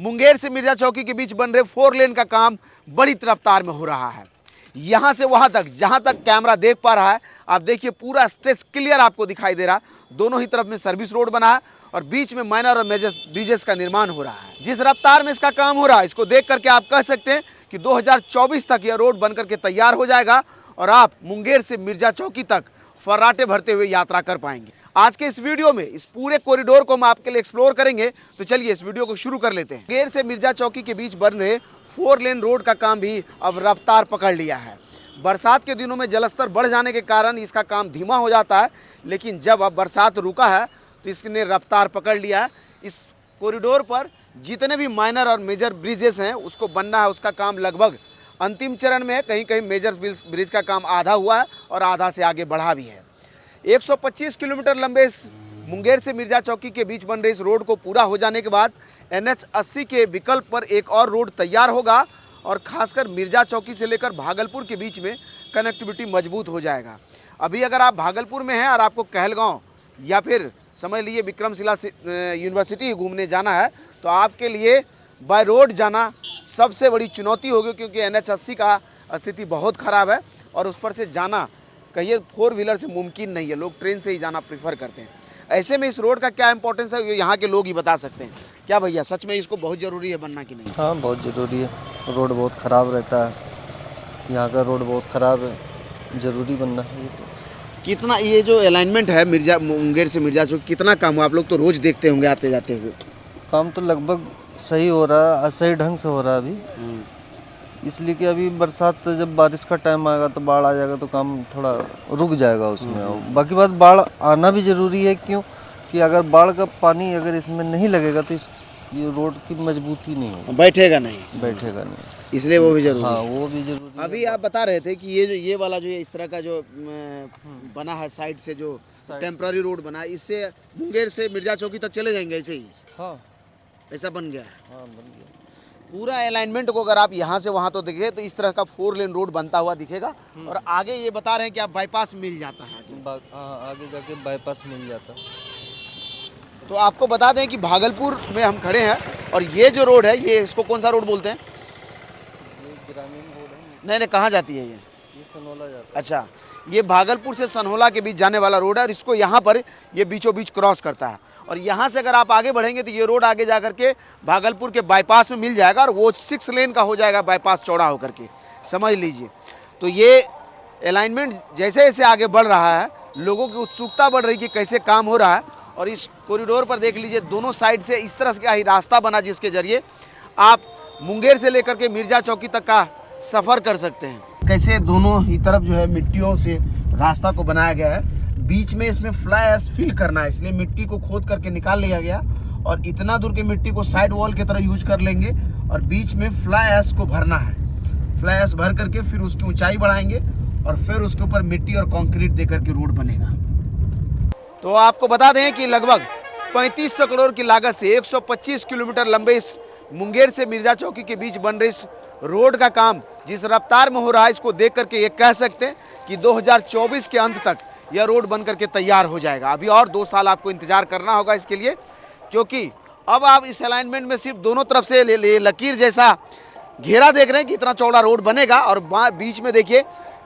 मुंगेर से मिर्जा चौकी के बीच बन रहे 4 लेन का काम बड़ी रफ्तार में हो रहा है। यहाँ से वहाँ तक, जहाँ तक कैमरा देख पा रहा है, आप देखिए पूरा स्ट्रेच क्लियर आपको दिखाई दे रहा। दोनों ही तरफ में सर्विस रोड बना है और बीच में माइनर और मेजर ब्रिजेस का निर्माण हो रहा है। जिस रफ्तार में इसका काम हो रहा है, इसको देख करके आप कह सकते हैं कि 2024 तक यह रोड बनकर के तैयार हो जाएगा और आप मुंगेर से मिर्जा चौकी तक फर्राटे भरते हुए यात्रा कर पाएंगे। आज के इस वीडियो में इस पूरे कॉरिडोर को हम आपके लिए एक्सप्लोर करेंगे, तो चलिए इस वीडियो को शुरू कर लेते हैं। मुंगेर से मिर्जा चौकी के बीच बन रहे 4 लेन रोड का काम भी अब रफ्तार पकड़ लिया है। बरसात के दिनों में जलस्तर बढ़ जाने के कारण इसका काम धीमा हो जाता है, लेकिन जब अब बरसात रुका है तो इसने रफ्तार पकड़ लिया है। इस कॉरिडोर पर जितने भी माइनर और मेजर ब्रिजेस हैं उसको बनना है, उसका काम लगभग अंतिम चरण में है। कहीं कहीं मेजर ब्रिज का काम आधा हुआ है और आधा से आगे बढ़ा भी है। 125 किलोमीटर लंबे इस मुंगेर से मिर्जा चौकी के बीच बन रहे इस रोड को पूरा हो जाने के बाद NH 80 के विकल्प पर एक और रोड तैयार होगा और खासकर मिर्जा चौकी से लेकर भागलपुर के बीच में कनेक्टिविटी मजबूत हो जाएगा। अभी अगर आप भागलपुर में हैं और आपको कहलगांव या फिर समझ लीजिए विक्रमशिला यूनिवर्सिटी घूमने जाना है, तो आपके लिए बाय रोड जाना सबसे बड़ी चुनौती होगी, क्योंकि NH 80 का स्थिति बहुत ख़राब है और उस पर से जाना कहिए 4 व्हीलर से मुमकिन नहीं है। लोग ट्रेन से ही जाना प्रीफर करते हैं। ऐसे में इस रोड का क्या इंपॉर्टेंस है, ये यहाँ के लोग ही बता सकते हैं। क्या भैया, सच में इसको बहुत ज़रूरी है बनना कि नहीं? हाँ, बहुत ज़रूरी है। रोड बहुत ख़राब रहता है, यहाँ का रोड बहुत ख़राब है, ज़रूरी बनना है ये तो। कितना ये जो अलाइनमेंट है मुंगेर से मिर्जा चौक, कितना काम हुआ? आप लोग तो रोज़ देखते होंगे आते जाते हुए। काम तो लगभग सही हो रहा है, सही ढंग से हो रहा है अभी। इसलिए कि अभी बरसात, जब बारिश का टाइम आएगा तो बाढ़ आ जाएगा तो काम थोड़ा रुक जाएगा उसमें। बाकी बात, बाढ़ आना भी ज़रूरी है, क्यों कि अगर बाढ़ का पानी अगर इसमें नहीं लगेगा तो ये रोड की मजबूती नहीं होगी, बैठेगा नहीं, इसलिए वो भी जरूरी है। हाँ, वो भी जरूरी है। अभी आप बता रहे थे कि ये वाला जो इस तरह का जो बना है साइड से, जो टेम्पररी रोड बना है, इससे मुंगेर से मिर्जा चौकी तक चले जाएंगे ऐसे ही? हाँ, ऐसा बन गया है। हाँ, बन गया। पूरा अलाइनमेंट को अगर आप यहाँ से वहाँ तो देखें तो इस तरह का 4 लेन रोड बनता हुआ दिखेगा। और आगे ये बता रहे हैं कि आप बाईपास मिल जाता है हाँ, आगे जाके बाईपास मिल जाता है। तो आपको बता दें कि भागलपुर में हम खड़े हैं और ये जो रोड है, ये इसको कौन सा रोड बोलते हैं? ये ग्रामीण रोड है। नहीं, कहाँ जाती है ये? सनोला जाता है। अच्छा, ये भागलपुर से सनहोला के बीच जाने वाला रोड है और इसको यहाँ पर ये बीचों बीच क्रॉस करता है। और यहाँ से अगर आप आगे बढ़ेंगे तो ये रोड आगे जा करके भागलपुर के बाईपास में मिल जाएगा और वो 6 लेन का हो जाएगा, बाईपास चौड़ा होकर के, समझ लीजिए। तो ये अलाइनमेंट जैसे जैसे आगे बढ़ रहा है, लोगों की उत्सुकता बढ़ रही है कि कैसे काम हो रहा है। और इस कॉरिडोर पर देख लीजिए, दोनों साइड से इस तरह का ही रास्ता बना जिसके जरिए आप मुंगेर से लेकर के मिर्जा चौकी तक का सफ़र कर सकते हैं। कैसे दोनों ही तरफ जो है मिट्टियों से रास्ता को बनाया गया है। बीच में इसमें फ्लाई ऐश फिल करना है, इसलिए मिट्टी को खोद करके निकाल लिया गया और इतना दूर की मिट्टी को साइड वॉल की तरह यूज कर लेंगे और बीच में फ्लाई ऐश को भरना है। फ्लाई ऐश भर करके फिर उसकी ऊंचाई बढ़ाएंगे और फिर उसके ऊपर मिट्टी और कंक्रीट देकर के रोड बनेगा। तो आपको बता दें कि लगभग 3500 करोड़ की लागत से 125 किलोमीटर लंबे इस मुंगेर से मिर्जा चौकी के बीच बन रहे इस रोड का काम जिस रफ्तार में हो रहा है, इसको देख करके ये कह सकते हैं कि 2024 के अंत तक यह रोड बन करके तैयार हो जाएगा। अभी और 2 साल आपको इंतजार करना होगा इसके लिए, क्योंकि अब आप इस अलाइनमेंट में सिर्फ दोनों तरफ से लकीर जैसा घेरा देख रहे हैं कि इतना चौड़ा रोड बनेगा। और बीच में देखिए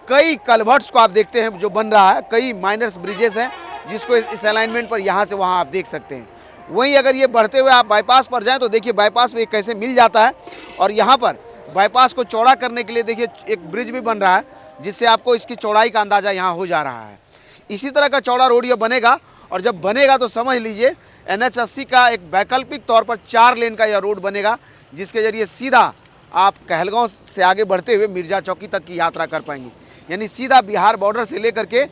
कई कलवर्ट्स को आप देखते हैं जो बन रहा है, कई माइनर्स ब्रिजेस हैं जिसको इस अलाइनमेंट पर यहाँ से वहाँ आप देख सकते हैं। वहीं अगर ये बढ़ते हुए आप बाईपास पर जाएँ तो देखिए बाईपास में कैसे मिल जाता है। और यहाँ पर बाईपास को चौड़ा करने के लिए देखिए एक ब्रिज भी बन रहा है, जिससे आपको इसकी चौड़ाई का अंदाज़ा यहाँ हो जा रहा है। इसी तरह का चौड़ा रोड ये बनेगा और जब बनेगा तो समझ लीजिए NH 80 का एक वैकल्पिक तौर पर 4 लेन का यह रोड बनेगा, जिसके जरिए सीधा आप कहलगांव से आगे बढ़ते हुए मिर्जा चौकी तक की यात्रा कर पाएंगे। यानी सीधा बिहार बॉर्डर से लेकर के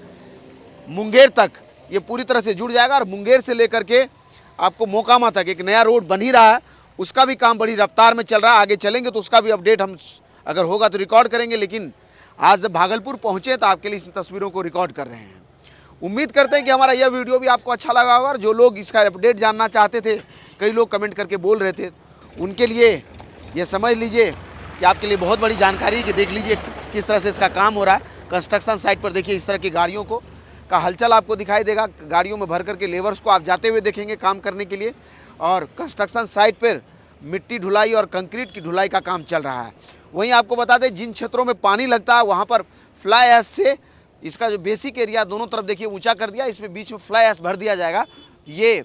मुंगेर तक ये पूरी तरह से जुड़ जाएगा। और मुंगेर से लेकर के आपको मोकामा तक एक नया रोड बन ही रहा है, उसका भी काम बड़ी रफ्तार में चल रहा है। आगे चलेंगे तो उसका भी अपडेट हम अगर होगा तो रिकॉर्ड करेंगे, लेकिन आज जब भागलपुर पहुँचे तो आपके लिए इन तस्वीरों को रिकॉर्ड कर रहे हैं। उम्मीद करते हैं कि हमारा यह वीडियो भी आपको अच्छा लगा होगा। और जो लोग इसका अपडेट जानना चाहते थे, कई लोग कमेंट करके बोल रहे थे, उनके लिए ये समझ लीजिए कि आपके लिए बहुत बड़ी जानकारी है कि देख लीजिए किस तरह से इसका काम हो रहा है। कंस्ट्रक्शन साइट पर देखिए इस तरह की गाड़ियों को का हलचल आपको दिखाई देगा। गाड़ियों में भर करके लेबर्स को आप जाते हुए देखेंगे काम करने के लिए। और कंस्ट्रक्शन साइट पर मिट्टी ढुलाई और कंक्रीट की ढुलाई का काम चल रहा है। वहीं आपको बता दें जिन क्षेत्रों में पानी लगता है वहाँ पर फ्लाई ऐश से इसका जो बेसिक एरिया दोनों तरफ देखिए ऊंचा कर दिया, इसमें बीच में फ्लाई ऐश भर दिया जाएगा। ये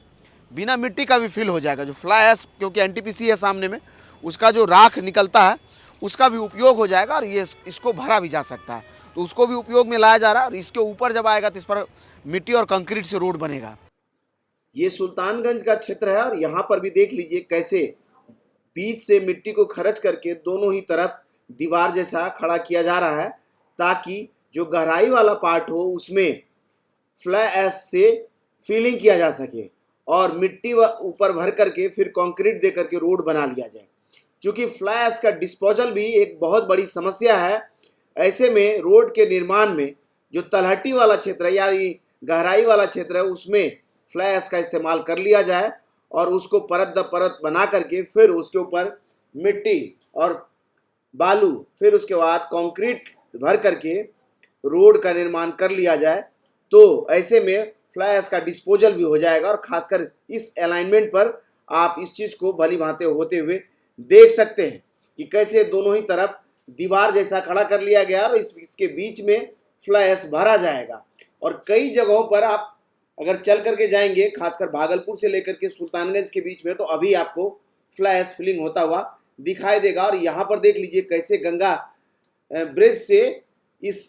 बिना मिट्टी का भी फिल हो जाएगा। जो फ्लाई ऐश क्योंकि एनटीपीसी है सामने में, उसका जो राख निकलता है उसका भी उपयोग हो जाएगा और ये इसको भरा भी जा सकता है, तो उसको भी उपयोग में लाया जा रहा है। और इसके ऊपर जब आएगा तो इस पर मिट्टी और कंक्रीट से रोड बनेगा। ये सुल्तानगंज का क्षेत्र है और यहाँ पर भी देख लीजिए कैसे बीच से मिट्टी को खर्च करके दोनों ही तरफ दीवार जैसा खड़ा किया जा रहा है, ताकि जो गहराई वाला पार्ट हो उसमें फ्लाई ऐश से फिलिंग किया जा सके और मिट्टी ऊपर भर करके फिर कंक्रीट दे करके रोड बना लिया जाए। क्योंकि फ्लाई ऐश का डिस्पोजल भी एक बहुत बड़ी समस्या है। ऐसे में रोड के निर्माण में जो तलहटी वाला क्षेत्र है यानी गहराई वाला क्षेत्र है उसमें फ्लाई ऐश का इस्तेमाल कर लिया जाए और उसको परत दर परत बना करके फिर उसके ऊपर मिट्टी और बालू फिर उसके बाद कंक्रीट भर करके रोड का निर्माण कर लिया जाए, तो ऐसे में फ्लाई ऐश का डिस्पोजल भी हो जाएगा। और खासकर इस अलाइनमेंट पर आप इस चीज़ को भली भांति होते हुए देख सकते हैं कि कैसे दोनों ही तरफ दीवार जैसा खड़ा कर लिया गया और इसके बीच में फ्लाई ऐश भरा जाएगा। और कई जगहों पर आप अगर चल करके जाएंगे, खासकर भागलपुर से लेकर के सुल्तानगंज के बीच में, तो अभी आपको फ्लाई ऐश फिलिंग होता हुआ दिखाई देगा। और यहाँ पर देख लीजिए कैसे गंगा ब्रिज से इस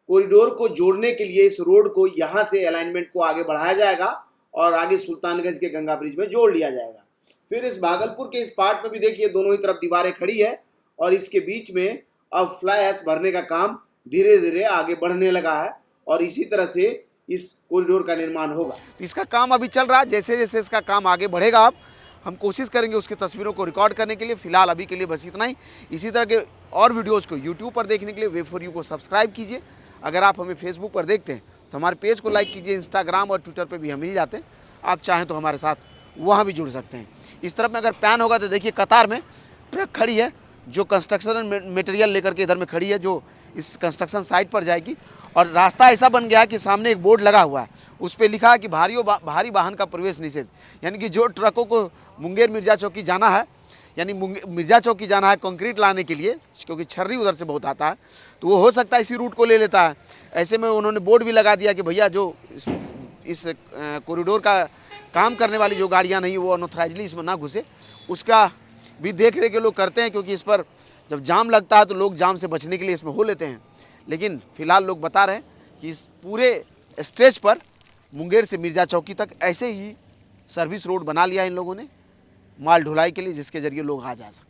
कॉरिडोर को जोड़ने के लिए इस रोड को यहाँ से अलाइनमेंट को आगे बढ़ाया जाएगा और आगे सुल्तानगंज के गंगा ब्रिज में जोड़ लिया जाएगा। फिर इस भागलपुर के इस पार्ट में भी देखिए दोनों ही तरफ दीवारें खड़ी है और इसके बीच में अब फ्लाई ऐश भरने का काम धीरे धीरे आगे बढ़ने लगा है और इसी तरह से इस कॉरिडोर का निर्माण होगा। इसका काम अभी चल रहा है। जैसे जैसे इसका काम आगे बढ़ेगा अब हम कोशिश करेंगे उसकी तस्वीरों को रिकॉर्ड करने के लिए। फिलहाल अभी के लिए बस इतना ही। इसी तरह के और वीडियोज़ को यूट्यूब पर देखने के लिए वेब फॉर यू को सब्सक्राइब कीजिए। अगर आप हमें फेसबुक पर देखते हैं तो हमारे पेज को लाइक कीजिए। इंस्टाग्राम और ट्विटर पर भी हम मिल जाते हैं, आप चाहें तो हमारे साथ वहाँ भी जुड़ सकते हैं। इस तरफ में अगर पैन होगा तो देखिए कतार में ट्रक खड़ी है जो कंस्ट्रक्शन मटेरियल लेकर के इधर में खड़ी है, जो इस कंस्ट्रक्शन साइट पर जाएगी। और रास्ता ऐसा बन गया कि सामने एक बोर्ड लगा हुआ है, उस पर लिखा है कि भारी वाहन का प्रवेश निषेध। यानी कि जो ट्रकों को मुंगेर मिर्जा चौकी जाना है, यानी मिर्जा चौकी जाना है कंक्रीट लाने के लिए, क्योंकि छर्री उधर से बहुत आता है, तो वो हो सकता है इसी रूट को ले लेता है। ऐसे में उन्होंने बोर्ड भी लगा दिया कि भैया जो इस कॉरिडोर का काम करने वाली जो गाड़ियाँ नहीं वो अनऑथराइजली इसमें ना घुसे, उसका भी देख रेख के लोग करते हैं। क्योंकि इस पर जब जाम लगता है तो लोग जाम से बचने के लिए इसमें हो लेते हैं। लेकिन फिलहाल लोग बता रहे हैं कि इस पूरे स्ट्रेच पर मुंगेर से मिर्जा चौकी तक ऐसे ही सर्विस रोड बना लिया इन लोगों ने माल ढुलाई के लिए, जिसके जरिए लोग आ जा सकते हैं।